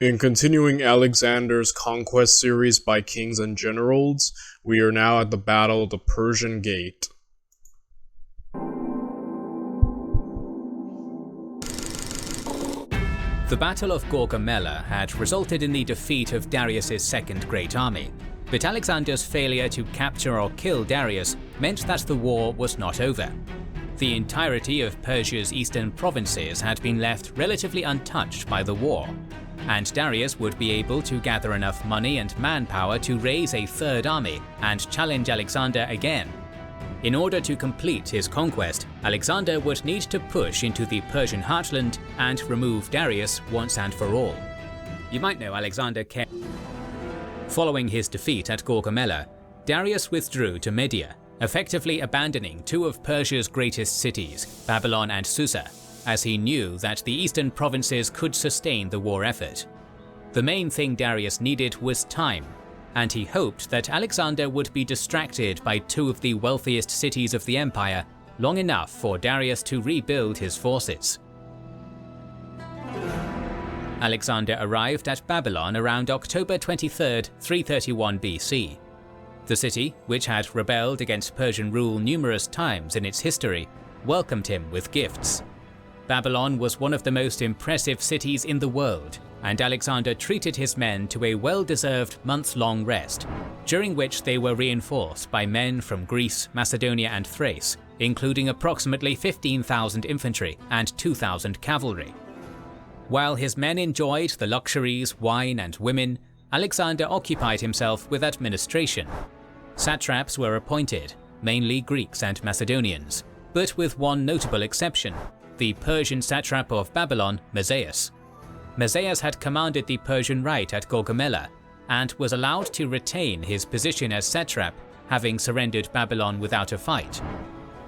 In continuing Alexander's conquest series by kings and generals, we are now at the Battle of the Persian Gate. The Battle of Gaugamela had resulted in the defeat of Darius's second great army, but Alexander's failure to capture or kill Darius meant that the war was not over. The entirety of Persia's eastern provinces had been left relatively untouched by the war, and Darius would be able to gather enough money and manpower to raise a third army and challenge Alexander again. In order to complete his conquest, Alexander would need to push into the Persian heartland and remove Darius once and for all. You might know Alexander kept. Following his defeat at Gaugamela, Darius withdrew to Media, effectively abandoning two of Persia's greatest cities, Babylon and Susa, as he knew that the eastern provinces could sustain the war effort. The main thing Darius needed was time, and he hoped that Alexander would be distracted by two of the wealthiest cities of the empire long enough for Darius to rebuild his forces. Alexander arrived at Babylon around October 23, 331 BC. The city, which had rebelled against Persian rule numerous times in its history, welcomed him with gifts. Babylon was one of the most impressive cities in the world, and Alexander treated his men to a well-deserved month-long rest, during which they were reinforced by men from Greece, Macedonia and Thrace, including approximately 15,000 infantry and 2,000 cavalry. While his men enjoyed the luxuries, wine and women, Alexander occupied himself with administration. Satraps were appointed, mainly Greeks and Macedonians, but with one notable exception, the Persian satrap of Babylon, Mazaeus. Mazaeus had commanded the Persian right at Gaugamela, and was allowed to retain his position as satrap, having surrendered Babylon without a fight.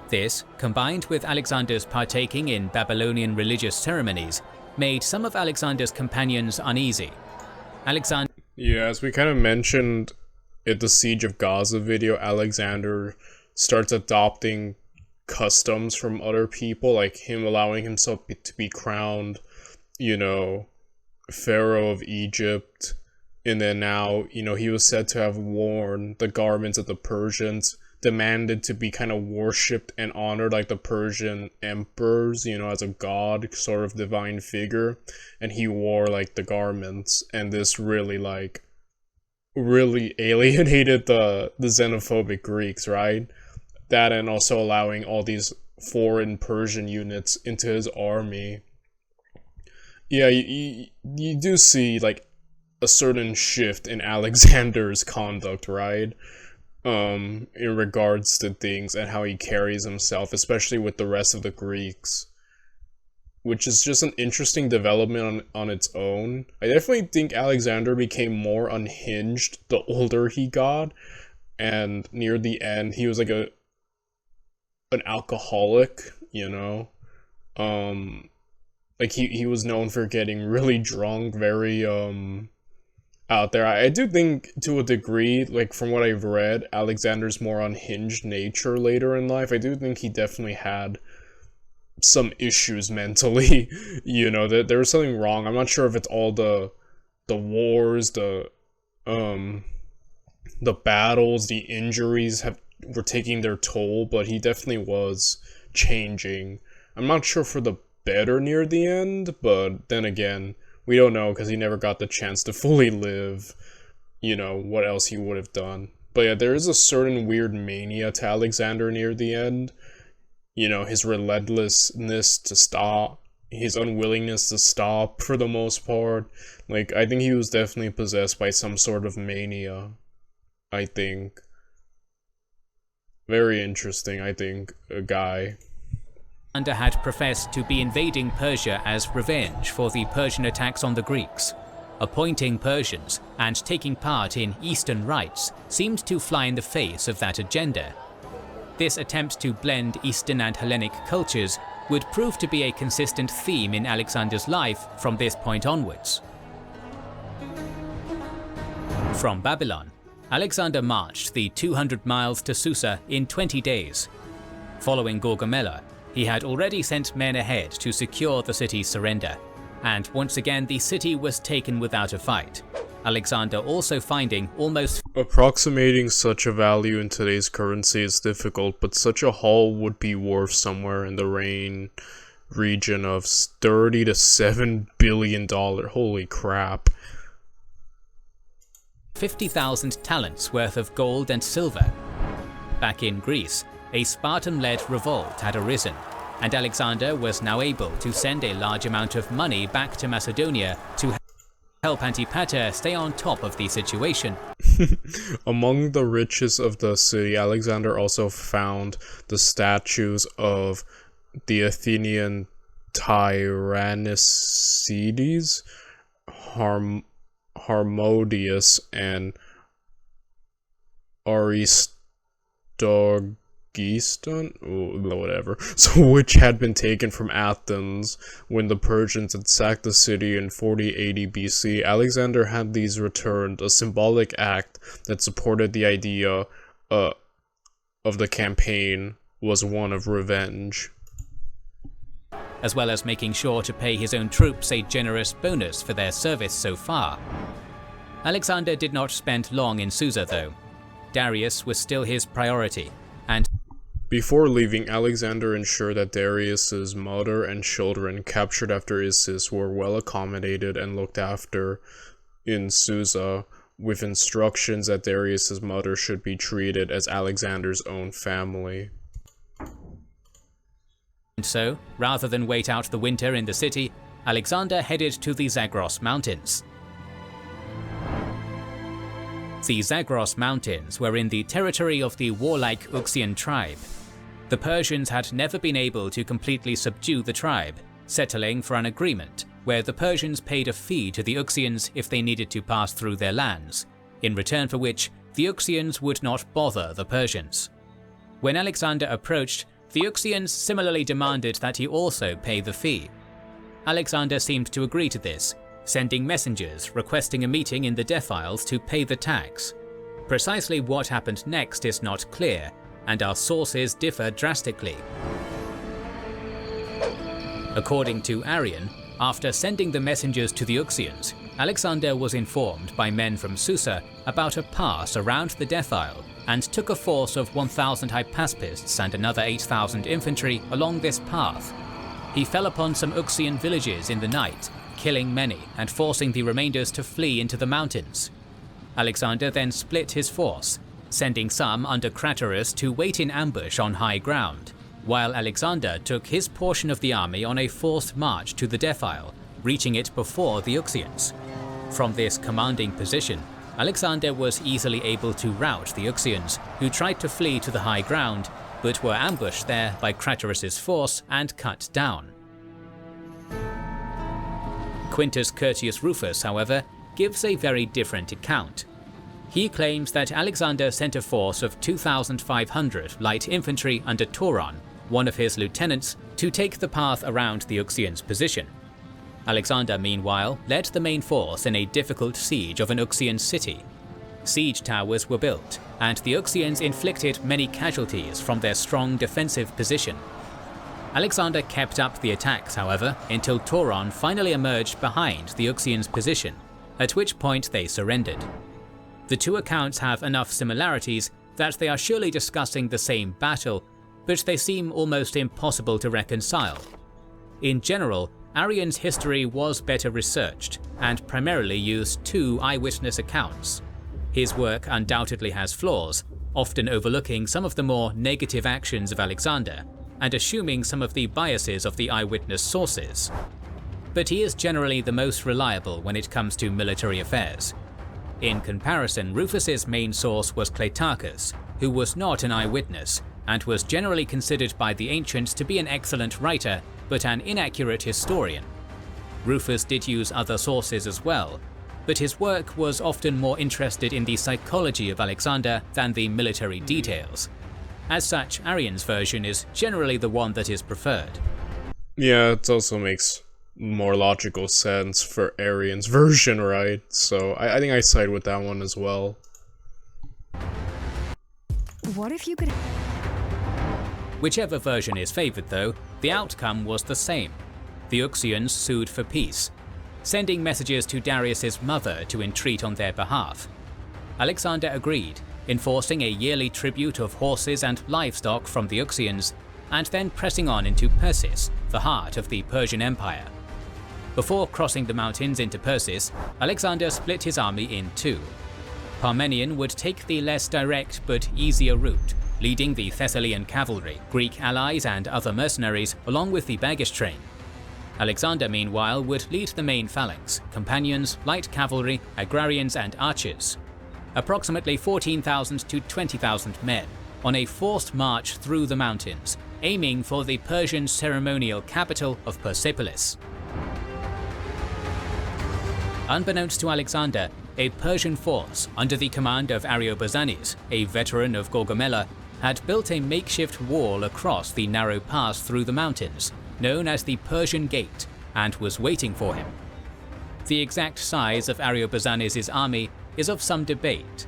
This, combined with Alexander's partaking in Babylonian religious ceremonies, made some of Alexander's companions uneasy. Yeah, as we kind of mentioned at the Siege of Gaza video, Alexander starts adopting customs from other people, like him allowing himself to be crowned, Pharaoh of Egypt, and then now, he was said to have worn the garments of the Persians, demanded to be kind of worshipped and honored like the Persian emperors, as a god, sort of divine figure, and he wore like the garments, and this really alienated the xenophobic Greeks, right? That, and also allowing all these foreign Persian units into his army. Yeah, you do see like a certain shift in Alexander's conduct, right? In regards to things and how he carries himself, especially with the rest of the Greeks, which is just an interesting development on its own. I definitely think Alexander became more unhinged the older he got, and near the end he was like an alcoholic, like he was known for getting really drunk, very out there. I do think, to a degree, like from what I've read, Alexander's more unhinged nature later in life. I do think he definitely had some issues mentally, that there was something wrong. I'm not sure if it's all the wars, the battles, the injuries were taking their toll, but he definitely was changing. I'm not sure for the better near the end, but then again, we don't know because he never got the chance to fully live, what else he would have done. But yeah, there is a certain weird mania to Alexander near the end. His relentlessness to stop, his unwillingness to stop for the most part. Like, I think he was definitely possessed by some sort of mania, I think. Very interesting, I think, a guy. Alexander had professed to be invading Persia as revenge for the Persian attacks on the Greeks. Appointing Persians and taking part in Eastern rites seemed to fly in the face of that agenda. This attempt to blend Eastern and Hellenic cultures would prove to be a consistent theme in Alexander's life from this point onwards. From Babylon, Alexander marched the 200 miles to Susa in 20 days. Following Gaugamela, he had already sent men ahead to secure the city's surrender. and once again the city was taken without a fight. Alexander also finding almost approximating such a value in today's currency is difficult, but such a haul would be worth somewhere in the region of $30 to $7 billion. Holy crap. 50,000 talents worth of gold and silver. Back in Greece, a Spartan-led revolt had arisen, and Alexander was now able to send a large amount of money back to Macedonia to help Antipater stay on top of the situation. Among the riches of the city, Alexander also found the statues of the Athenian Tyrannicetes, Harmodius, and Aristogiston, whatever, so which had been taken from Athens when the Persians had sacked the city in 4080 BC. Alexander had these returned, a symbolic act that supported the idea of the campaign was one of revenge. As well as making sure to pay his own troops a generous bonus for their service so far. Alexander did not spend long in Susa though. Darius was still his priority, and before leaving, Alexander ensured that Darius's mother and children captured after Issus were well accommodated and looked after in Susa, with instructions that Darius's mother should be treated as Alexander's own family. And so, rather than wait out the winter in the city, Alexander headed to the Zagros Mountains. The Zagros Mountains were in the territory of the warlike Uxian tribe. The Persians had never been able to completely subdue the tribe, settling for an agreement where the Persians paid a fee to the Uxians if they needed to pass through their lands, in return for which the Uxians would not bother the Persians. When Alexander approached, the Uxians similarly demanded that he also pay the fee. Alexander seemed to agree to this, sending messengers requesting a meeting in the defiles to pay the tax. Precisely what happened next is not clear, and our sources differ drastically. According to Arrian, after sending the messengers to the Uxians, Alexander was informed by men from Susa about a pass around the defile and took a force of 1,000 hypaspists and another 8,000 infantry along this path. He fell upon some Uxian villages in the night, killing many and forcing the remainders to flee into the mountains. Alexander then split his force, sending some under Craterus to wait in ambush on high ground, while Alexander took his portion of the army on a forced march to the defile, reaching it before the Uxians. From this commanding position, Alexander was easily able to rout the Uxians, who tried to flee to the high ground, but were ambushed there by Craterus's force and cut down. Quintus Curtius Rufus, however, gives a very different account. He claims that Alexander sent a force of 2,500 light infantry under Toron, one of his lieutenants, to take the path around the Uxians' position. Alexander, meanwhile, led the main force in a difficult siege of an Uxian city. Siege towers were built, and the Uxians inflicted many casualties from their strong defensive position. Alexander kept up the attacks, however, until Toron finally emerged behind the Uxians' position, at which point they surrendered. The two accounts have enough similarities that they are surely discussing the same battle, but they seem almost impossible to reconcile. In general, Arrian's history was better researched, and primarily used two eyewitness accounts. His work undoubtedly has flaws, often overlooking some of the more negative actions of Alexander, and assuming some of the biases of the eyewitness sources. But he is generally the most reliable when it comes to military affairs. In comparison, Rufus's main source was Cleitarchus, who was not an eyewitness, and was generally considered by the ancients to be an excellent writer, but an inaccurate historian. Rufus did use other sources as well, but his work was often more interested in the psychology of Alexander than the military details. As such, Arrian's version is generally the one that is preferred. Yeah, it also makes more logical sense for Arrian's version, right? So I think I side with that one as well. What if you could... Whichever version is favoured though, the outcome was the same. the Uxians sued for peace, sending messages to Darius's mother to entreat on their behalf. Alexander agreed, enforcing a yearly tribute of horses and livestock from the Uxians, and then pressing on into Persis, the heart of the Persian Empire. Before crossing the mountains into Persis, Alexander split his army in two. Parmenion would take the less direct but easier route, leading the Thessalian cavalry, Greek allies and other mercenaries along with the baggage train. Alexander meanwhile would lead the main phalanx, companions, light cavalry, agrarians and archers. Approximately 14,000 to 20,000 men, on a forced march through the mountains, aiming for the Persian ceremonial capital of Persepolis. Unbeknownst to Alexander, a Persian force under the command of Ariobarzanes, a veteran of Gaugamela, had built a makeshift wall across the narrow pass through the mountains, known as the Persian Gate, and was waiting for him. The exact size of Ariobarzanes' army is of some debate.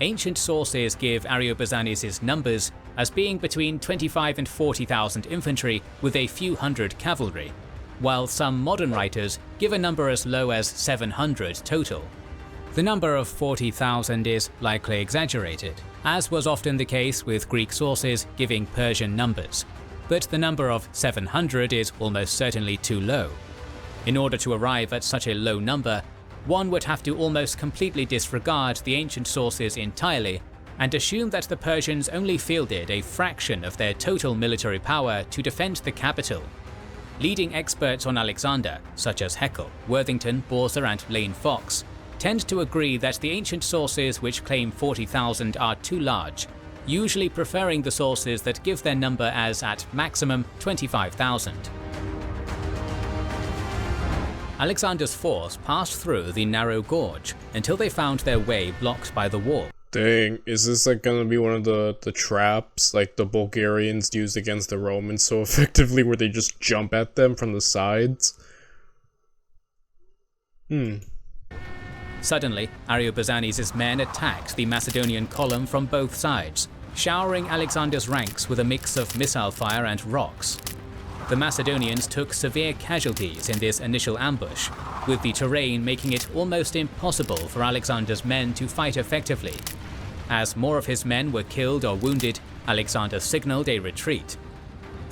Ancient sources give Ariobarzanes' numbers as being between 25 and 40,000 infantry with a few hundred cavalry, while some modern writers give a number as low as 700 total. The number of 40,000 is likely exaggerated, as was often the case with Greek sources giving Persian numbers, but the number of 700 is almost certainly too low. In order to arrive at such a low number, one would have to almost completely disregard the ancient sources entirely and assume that the Persians only fielded a fraction of their total military power to defend the capital. Leading experts on Alexander, such as Haeckel, Worthington, Borza and Lane Fox, tend to agree that the ancient sources which claim 40,000 are too large, usually preferring the sources that give their number as at maximum 25,000. Alexander's force passed through the narrow gorge until they found their way blocked by the wall. Dang, is this like gonna be one of the traps like the Bulgarians used against the Romans so effectively where they just jump at them from the sides? Suddenly, Ariobarzanes' men attacked the Macedonian column from both sides, showering Alexander's ranks with a mix of missile fire and rocks. The Macedonians took severe casualties in this initial ambush, with the terrain making it almost impossible for Alexander's men to fight effectively. As more of his men were killed or wounded, Alexander signaled a retreat.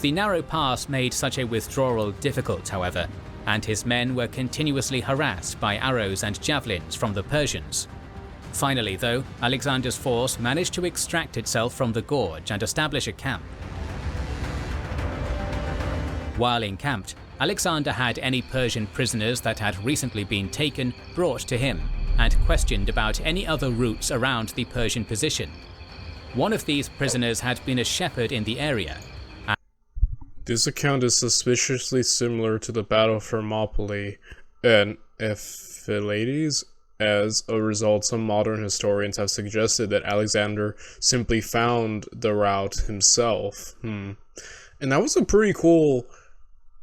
The narrow pass made such a withdrawal difficult, however, and his men were continuously harassed by arrows and javelins from the Persians. Finally, though, Alexander's force managed to extract itself from the gorge and establish a camp. While encamped, Alexander had any Persian prisoners that had recently been taken brought to him, and questioned about any other routes around the Persian position. One of these prisoners had been a shepherd in the area. This account is suspiciously similar to the Battle of Thermopylae and Ephialtes. As a result, some modern historians have suggested that Alexander simply found the route himself. And that was a pretty cool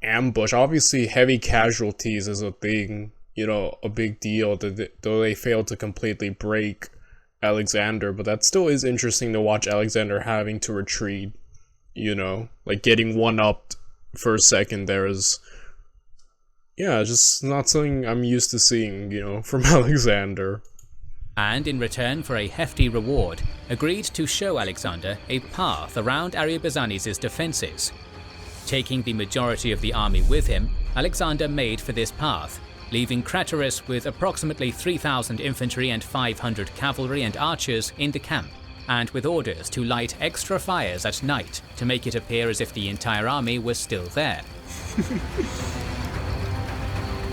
ambush. Obviously, heavy casualties is a thing, you know, a big deal, though they failed to completely break Alexander, but that still is interesting to watch Alexander having to retreat, you know, like getting one-upped for a second there is, yeah, just not something I'm used to seeing, you know, from Alexander. And in return for a hefty reward, agreed to show Alexander a path around Ariobarzanes' defences. Taking the majority of the army with him, Alexander made for this path, leaving Craterus with approximately 3,000 infantry and 500 cavalry and archers in the camp, and with orders to light extra fires at night to make it appear as if the entire army was still there.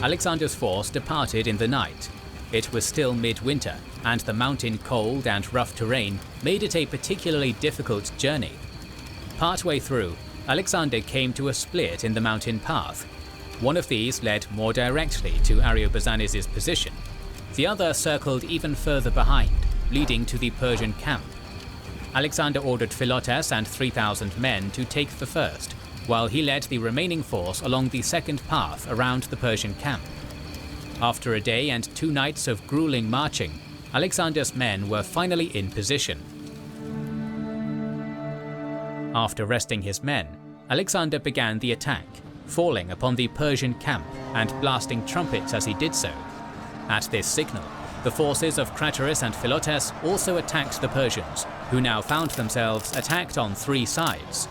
Alexander's force departed in the night. It was still midwinter, and the mountain cold and rough terrain made it a particularly difficult journey. Partway through, Alexander came to a split in the mountain path. One of these led more directly to Ariobarzanes' position. The other circled even further behind, leading to the Persian camp. Alexander ordered Philotas and 3,000 men to take the first, while he led the remaining force along the second path around the Persian camp. After a day and 2 nights of grueling marching, Alexander's men were finally in position. After resting his men, Alexander began the attack, falling upon the Persian camp and blasting trumpets as he did so. At this signal, the forces of Craterus and Philotas also attacked the Persians, who now found themselves attacked on 3 sides.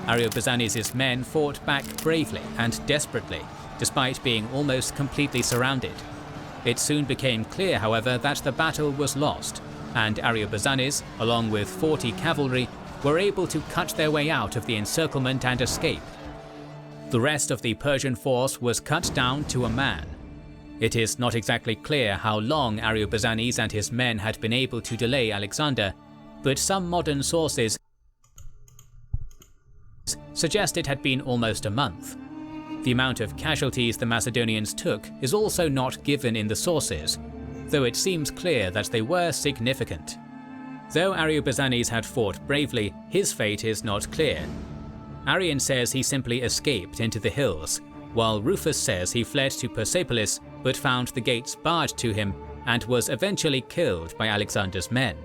Ariobarzanes' men fought back bravely and desperately, despite being almost completely surrounded. It soon became clear, however, that the battle was lost, and Ariobarzanes, along with 40 cavalry, were able to cut their way out of the encirclement and escape. The rest of the Persian force was cut down to a man. It is not exactly clear how long Ariobarzanes and his men had been able to delay Alexander, but some modern sources suggest it had been almost a month. The amount of casualties the Macedonians took is also not given in the sources, though it seems clear that they were significant. Though Ariobarzanes had fought bravely, his fate is not clear. Arrian says he simply escaped into the hills, while Rufus says he fled to Persepolis but found the gates barred to him and was eventually killed by Alexander's men.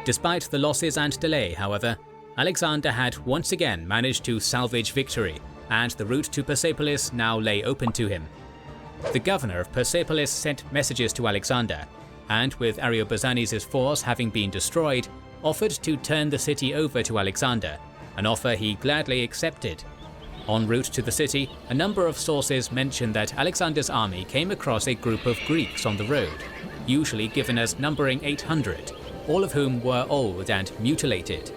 Despite the losses and delay, however, Alexander had once again managed to salvage victory, and the route to Persepolis now lay open to him. The governor of Persepolis sent messages to Alexander, and with Ariobarzanes' force having been destroyed, offered to turn the city over to Alexander, an offer he gladly accepted. En route to the city, a number of sources mention that Alexander's army came across a group of Greeks on the road, usually given as numbering 800, all of whom were old and mutilated.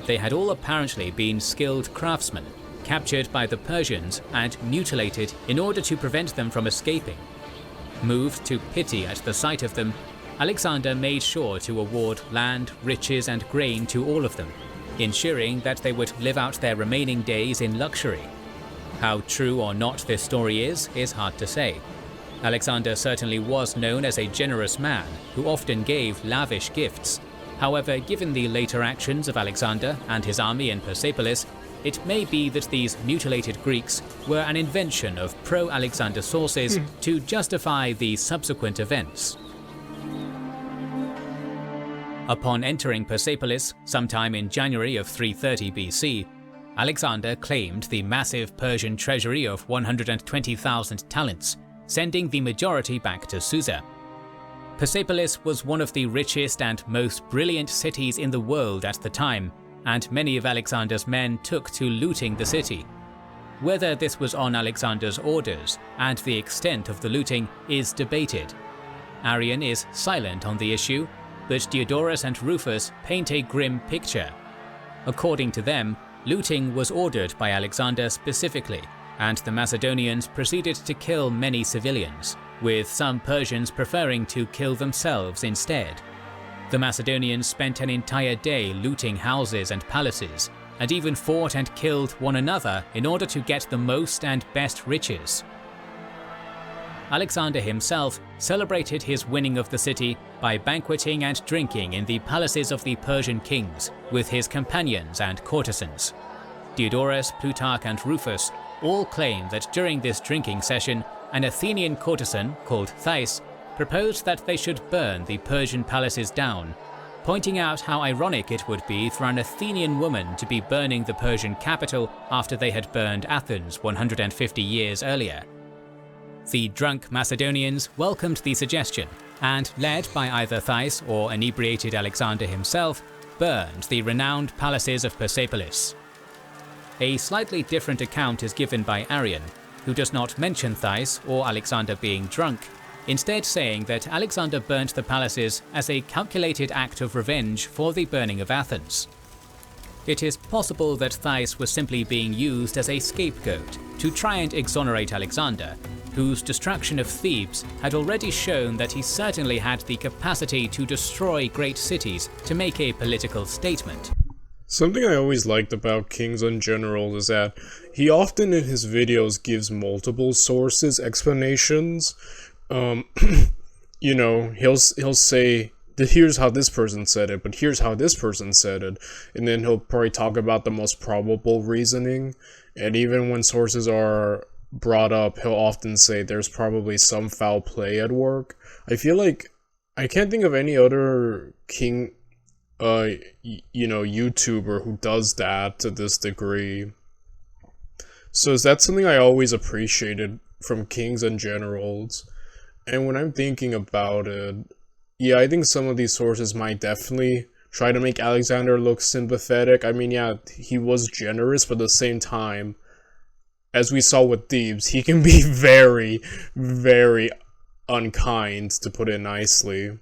They had all apparently been skilled craftsmen, captured by the Persians and mutilated in order to prevent them from escaping. Moved to pity at the sight of them, Alexander made sure to award land, riches and grain to all of them, ensuring that they would live out their remaining days in luxury. How true or not this story is hard to say. Alexander certainly was known as a generous man who often gave lavish gifts. However, given the later actions of Alexander and his army in Persepolis, it may be that these mutilated Greeks were an invention of pro-Alexander sources to justify the subsequent events. Upon entering Persepolis, sometime in January of 330 BC, Alexander claimed the massive Persian treasury of 120,000 talents, sending the majority back to Susa. Persepolis was one of the richest and most brilliant cities in the world at the time, and many of Alexander's men took to looting the city. Whether this was on Alexander's orders and the extent of the looting is debated. Arrian is silent on the issue, but Diodorus and Rufus paint a grim picture. According to them, looting was ordered by Alexander specifically, and the Macedonians proceeded to kill many civilians, with some Persians preferring to kill themselves instead. The Macedonians spent an entire day looting houses and palaces, and even fought and killed one another in order to get the most and best riches. Alexander himself celebrated his winning of the city by banqueting and drinking in the palaces of the Persian kings with his companions and courtesans. Diodorus, Plutarch and Rufus all claim that during this drinking session, an Athenian courtesan called Thais proposed that they should burn the Persian palaces down, pointing out how ironic it would be for an Athenian woman to be burning the Persian capital after they had burned Athens 150 years earlier. The drunk Macedonians welcomed the suggestion, and led by either Thais or inebriated Alexander himself, burned the renowned palaces of Persepolis. A slightly different account is given by Arrian, who does not mention Thais or Alexander being drunk, instead saying that Alexander burnt the palaces as a calculated act of revenge for the burning of Athens. It is possible that Thais was simply being used as a scapegoat to try and exonerate Alexander, whose destruction of Thebes had already shown that he certainly had the capacity to destroy great cities to make a political statement. Something I always liked about kings in general is that he often in his videos gives multiple sources, explanations. You know, he'll say, here's how this person said it, but here's how this person said it. And then he'll probably talk about the most probable reasoning. And even when sources are brought up, he'll often say there's probably some foul play at work. I feel like I can't think of any other king, YouTuber who does that to this degree. So that's something I always appreciated from kings and generals. And when I'm thinking about it, yeah, I think some of these sources might definitely try to make Alexander look sympathetic. I mean, yeah, he was generous, but at the same time, as we saw with Thebes, he can be very, very unkind, to put it nicely.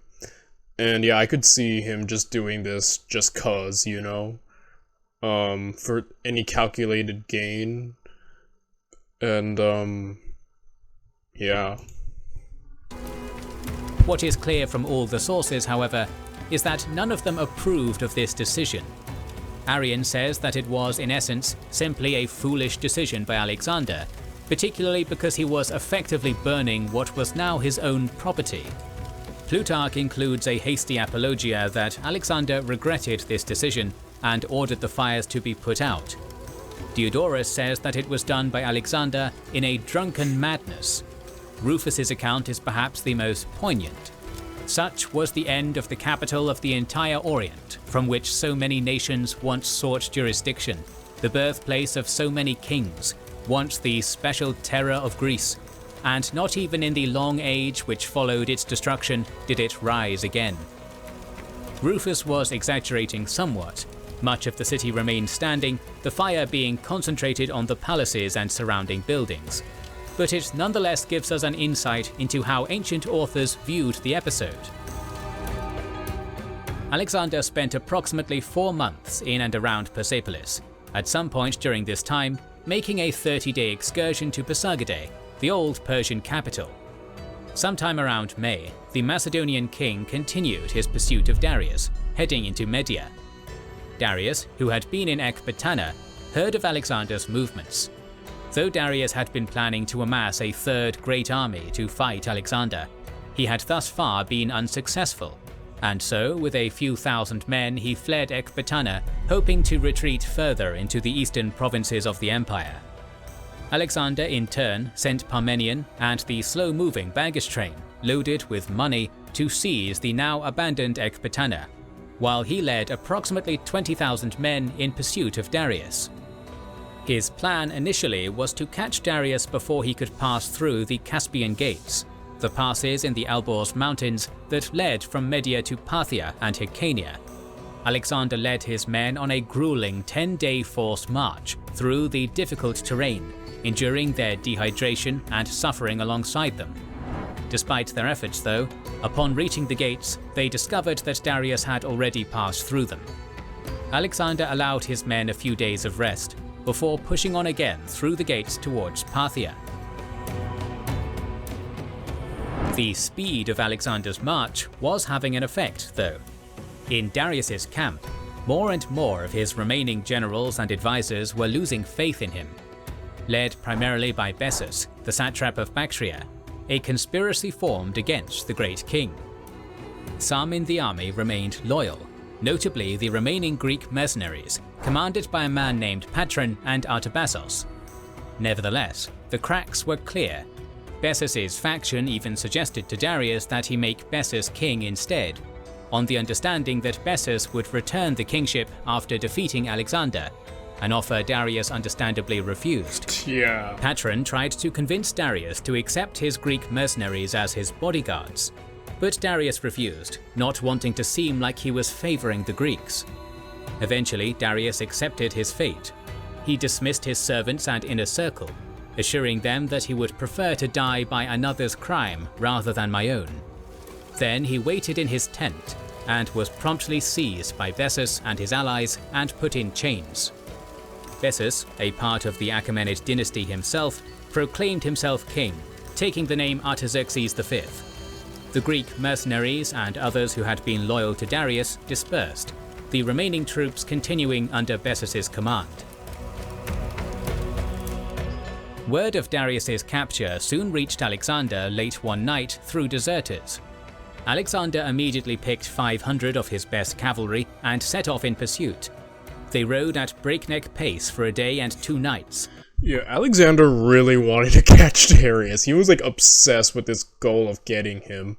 And yeah, I could see him just doing this just cause, for any calculated gain. And, yeah. What is clear from all the sources, however, is that none of them approved of this decision. Arrian says that it was, in essence, simply a foolish decision by Alexander, particularly because he was effectively burning what was now his own property. Plutarch includes a hasty apologia that Alexander regretted this decision and ordered the fires to be put out. Diodorus says that it was done by Alexander in a drunken madness. Rufus's account is perhaps the most poignant. Such was the end of the capital of the entire Orient, from which so many nations once sought jurisdiction, the birthplace of so many kings, once the special terror of Greece, and not even in the long age which followed its destruction did it rise again. Rufus was exaggerating somewhat. Much of the city remained standing, the fire being concentrated on the palaces and surrounding buildings. But it nonetheless gives us an insight into how ancient authors viewed the episode. Alexander spent approximately 4 months in and around Persepolis, at some point during this time making a 30-day excursion to Pasargadae, the old Persian capital. Sometime around May, the Macedonian king continued his pursuit of Darius, heading into Media. Darius, who had been in Ecbatana, heard of Alexander's movements. Though Darius had been planning to amass a third great army to fight Alexander, he had thus far been unsuccessful, and so with a few thousand men he fled Ecbatana, hoping to retreat further into the eastern provinces of the empire. Alexander in turn sent Parmenion and the slow-moving baggage train, loaded with money, to seize the now abandoned Ecbatana, while he led approximately 20,000 men in pursuit of Darius. His plan initially was to catch Darius before he could pass through the Caspian Gates, the passes in the Alborz Mountains that led from Media to Parthia and Hyrcania. Alexander led his men on a grueling 10-day forced march through the difficult terrain, enduring their dehydration and suffering alongside them. Despite their efforts though, upon reaching the gates, they discovered that Darius had already passed through them. Alexander allowed his men a few days of rest, before pushing on again through the gates towards Parthia. The speed of Alexander's march was having an effect, though. In Darius's camp, more and more of his remaining generals and advisors were losing faith in him. Led primarily by Bessus, the satrap of Bactria, a conspiracy formed against the great king. Some in the army remained loyal, notably the remaining Greek mercenaries, commanded by a man named Patron and Artabasos. Nevertheless, the cracks were clear. Bessus's faction even suggested to Darius that he make Bessus king instead, on the understanding that Bessus would return the kingship after defeating Alexander, an offer Darius understandably refused. Yeah. Patron tried to convince Darius to accept his Greek mercenaries as his bodyguards, but Darius refused, not wanting to seem like he was favoring the Greeks. Eventually, Darius accepted his fate. He dismissed his servants and inner circle, assuring them that he would prefer to die by another's crime rather than my own. Then he waited in his tent and was promptly seized by Bessus and his allies and put in chains. Bessus, a part of the Achaemenid dynasty himself, proclaimed himself king, taking the name Artaxerxes V. The Greek mercenaries and others who had been loyal to Darius dispersed, the remaining troops continuing under Bessus's command. Word of Darius's capture soon reached Alexander late one night through deserters. Alexander immediately picked 500 of his best cavalry and set off in pursuit. They rode at breakneck pace for a day and 2 nights. Yeah, Alexander really wanted to catch Darius. He was like obsessed with this goal of getting him.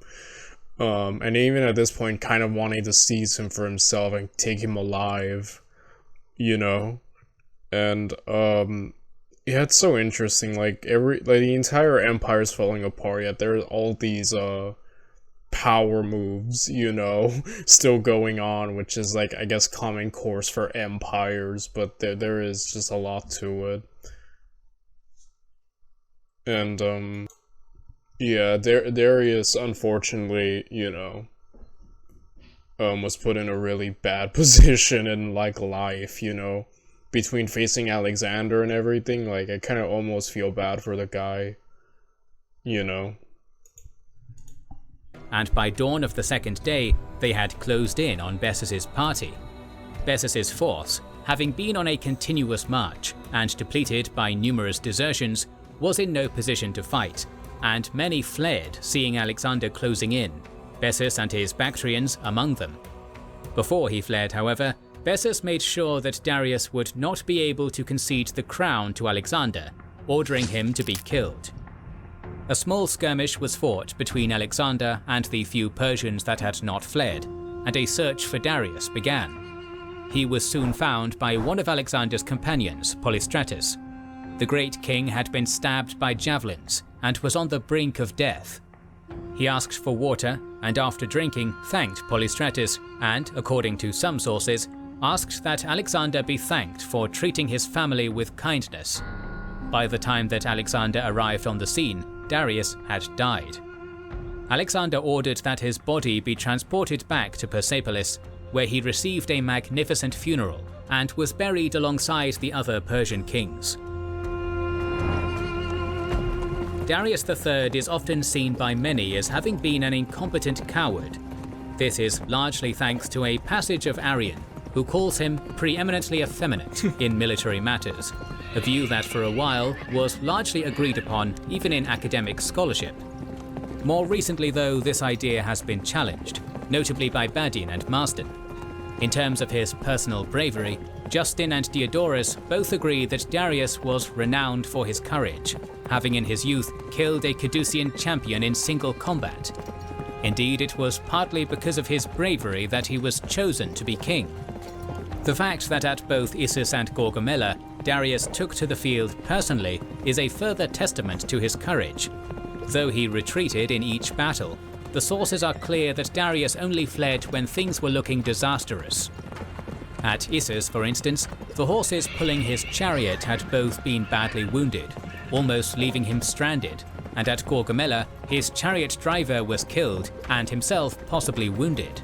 And even at this point kind of wanting to seize him for himself and take him alive, And Yeah, it's so interesting. Like the entire empire's falling apart, yet there's all these power moves, still going on, which is like, I guess, common course for empires, but there is just a lot to it. And yeah, Darius unfortunately, was put in a really bad position in like life, between facing Alexander and everything. Like, I kind of almost feel bad for the guy, And by dawn of the second day, they had closed in on Bessus's party. Bessus's force, having been on a continuous march and depleted by numerous desertions, was in no position to fight, and many fled, seeing Alexander closing in, Bessus and his Bactrians among them. Before he fled, however, Bessus made sure that Darius would not be able to concede the crown to Alexander, ordering him to be killed. A small skirmish was fought between Alexander and the few Persians that had not fled, and a search for Darius began. He was soon found by one of Alexander's companions, Polystratus. The great king had been stabbed by javelins and was on the brink of death. He asked for water, and after drinking, thanked Polystratus and, according to some sources, asked that Alexander be thanked for treating his family with kindness. By the time that Alexander arrived on the scene, Darius had died. Alexander ordered that his body be transported back to Persepolis, where he received a magnificent funeral and was buried alongside the other Persian kings. Darius III is often seen by many as having been an incompetent coward. This is largely thanks to a passage of Arrian, who calls him preeminently effeminate in military matters, a view that for a while was largely agreed upon even in academic scholarship. More recently though, this idea has been challenged, notably by Badin and Marsden. In terms of his personal bravery, Justin and Diodorus both agree that Darius was renowned for his courage, having in his youth killed a Caducean champion in single combat. Indeed, it was partly because of his bravery that he was chosen to be king. The fact that at both Issus and Gaugamela, Darius took to the field personally is a further testament to his courage. Though he retreated in each battle, the sources are clear that Darius only fled when things were looking disastrous. At Issus, for instance, the horses pulling his chariot had both been badly wounded, almost leaving him stranded, and at Gaugamela, his chariot driver was killed and himself possibly wounded.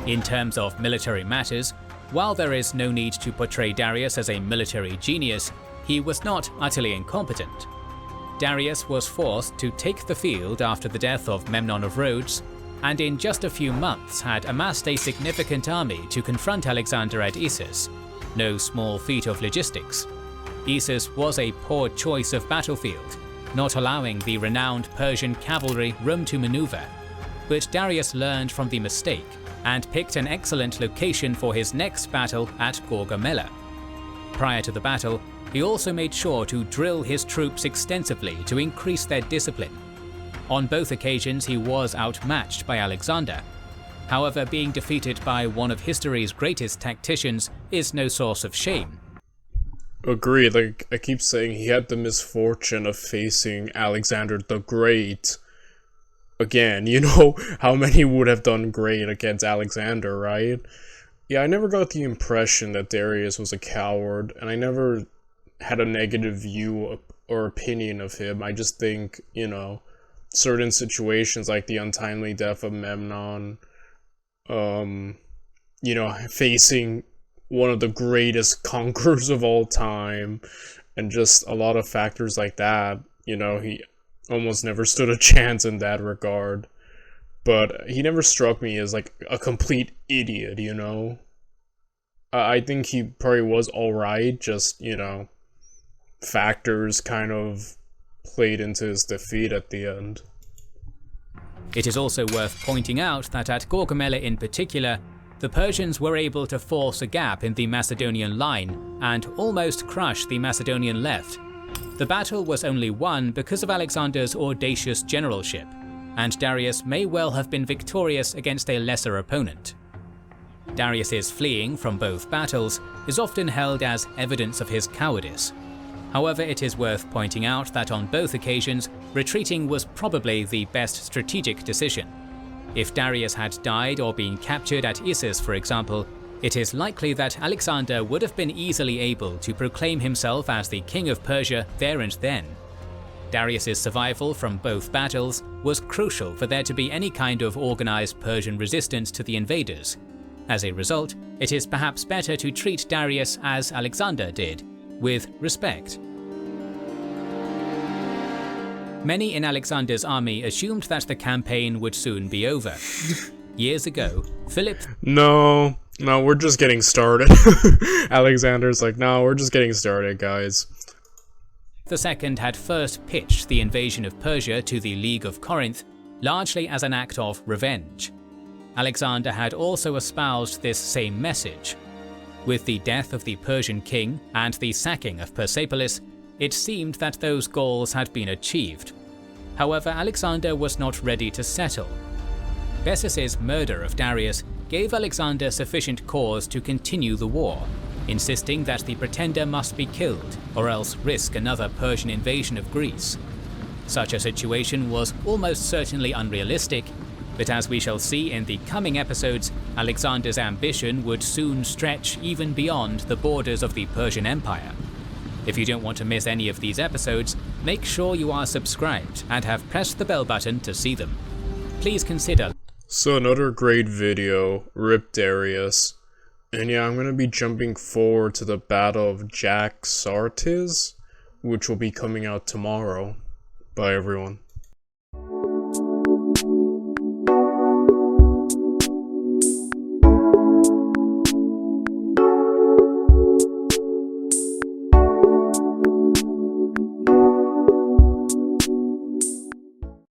In terms of military matters, while there is no need to portray Darius as a military genius, he was not utterly incompetent. Darius was forced to take the field after the death of Memnon of Rhodes, and in just a few months had amassed a significant army to confront Alexander at Issus, no small feat of logistics. Issus was a poor choice of battlefield, not allowing the renowned Persian cavalry room to maneuver, but Darius learned from the mistake and picked an excellent location for his next battle at Gaugamela. Prior to the battle, he also made sure to drill his troops extensively to increase their discipline. On both occasions he was outmatched by Alexander. However, being defeated by one of history's greatest tacticians is no source of shame. Agreed, like I keep saying, he had the misfortune of facing Alexander the Great. Again, how many would have done great against Alexander, right? Yeah, I never got the impression that Darius was a coward, and I never had a negative view or opinion of him. I just think, certain situations like the untimely death of Memnon, facing one of the greatest conquerors of all time, and just a lot of factors like that, he almost never stood a chance in that regard. But he never struck me as like a complete idiot, I think he probably was alright, just, factors kind of played into his defeat at the end. It is also worth pointing out that at Gaugamela in particular, the Persians were able to force a gap in the Macedonian line and almost crush the Macedonian left. The battle was only won because of Alexander's audacious generalship, and Darius may well have been victorious against a lesser opponent. Darius's fleeing from both battles is often held as evidence of his cowardice. However, it is worth pointing out that on both occasions, retreating was probably the best strategic decision. If Darius had died or been captured at Issus, for example, it is likely that Alexander would have been easily able to proclaim himself as the king of Persia there and then. Darius's survival from both battles was crucial for there to be any kind of organized Persian resistance to the invaders. As a result, it is perhaps better to treat Darius as Alexander did, with respect. Many in Alexander's army assumed that the campaign would soon be over. Years ago, Philip... No, we're just getting started. Alexander's like, no, we're just getting started, guys. II had first pitched the invasion of Persia to the League of Corinth, largely as an act of revenge. Alexander had also espoused this same message. With the death of the Persian king and the sacking of Persepolis, it seemed that those goals had been achieved. However, Alexander was not ready to settle. Bessus's murder of Darius gave Alexander sufficient cause to continue the war, insisting that the pretender must be killed or else risk another Persian invasion of Greece. Such a situation was almost certainly unrealistic, but as we shall see in the coming episodes, Alexander's ambition would soon stretch even beyond the borders of the Persian Empire. If you don't want to miss any of these episodes, make sure you are subscribed and have pressed the bell button to see them. Please consider. So another great video, Rip Darius. And yeah, I'm going to be jumping forward to the Battle of Jaxartes, which will be coming out tomorrow. Bye everyone.